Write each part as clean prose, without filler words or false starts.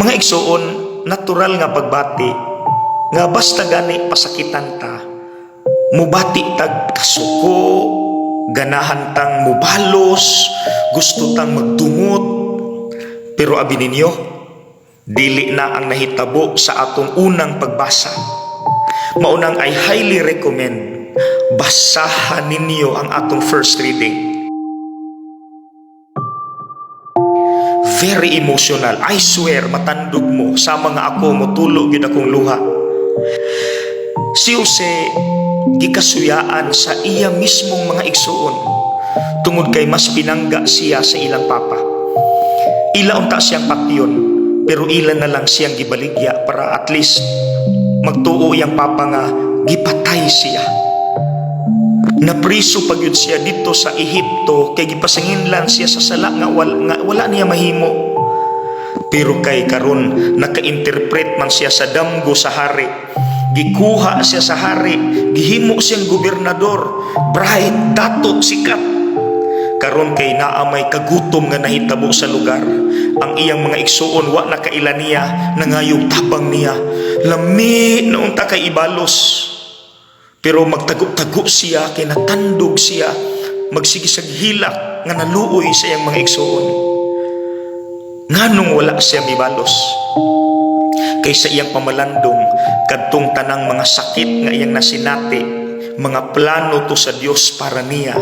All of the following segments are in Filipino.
Mga igsuon, natural nga pagbati nga basta gani pasakitan ta, mubati tag kasuko, ganahan tang mubalos, gusto tang magdumot. Pero abi ninyo, dili na ang nahitabo sa atong unang pagbasa. Maunang I highly recommend basahan ninyo ang atong first reading. Very emotional. I swear, matandog mo. Sama nga ako, mutulog yun akong luha. Si Jose, gikasuyaan sa iya mismong mga igsuon. Tungod kay mas pinangga siya sa ilang papa. Ila unta siyang patyon, pero ila na lang siyang gibaligya para at least magtuo iyang papa nga gipatay siya. Napriso pagyud siya dito sa Ehipto kay gipasinginlan siya sa sala nga wala niya mahimo. Pero kay karon naka-interpret man siya sa damgo sa hari. Gikuha siya sa hari, gihimo siyang gobernador, bright, dato, sikat. Karon kay naamay kagutom nga nahitabo sa lugar. Ang iyang mga igsuon wa na kaila niya, nangayog tabang niya. Lami na unta kay ibalos. Pero magtago-tago siya, kay natandog siya, magsigisag hilak nga naluoy sa iyang mga igsuon. Nganong wala siya mibalos? Kay sa iyang pamalandong, kadtong tanang mga sakit nga iyang nasinati, mga plano to sa Dios para niya,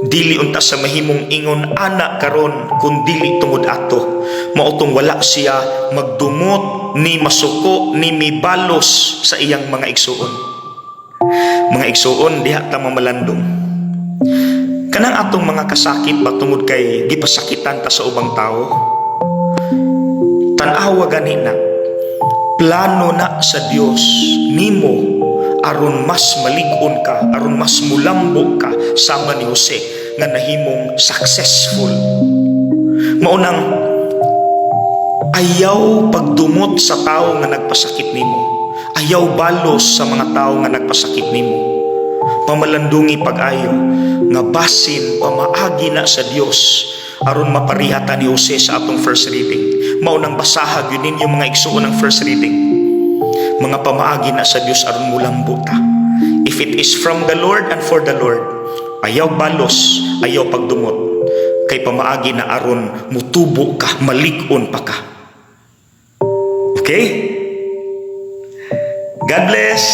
dili unta sa mahimong ingon ana karon kun dili tungod ato. Mautong wala siya magdumot, ni masuko, ni mibalos sa iyang mga igsuon. Mga igsuon, diha ta mamalandong. Kanang atong mga kasakit ba tungod kay gipasakitan ta sa ubang tao? Tan-awa gani na. Plano na sa Dios nimo aron mas malig-on ka, aron mas mulambo ka sama ni Jose nga nahimong successful. Maunang ayaw pagdumot sa tao nga nagpasakit nimo. Ayaw balos sa mga tao nga nagpasakit nimo. Pamalandungi pag-ayo nga basin pamaagi na sa Dios aron maparihata ni Jose sa atong first reading. Maunang basahag yun ninyo mga igsuon ng first reading. Mga pamaagi na sa Dios aron mulambo ta. If it is from the Lord and for the Lord, ayaw balos, ayaw pagdumot. Kay pamaagi na aron mutubo ka, malig-on pa ka. Okay? God bless.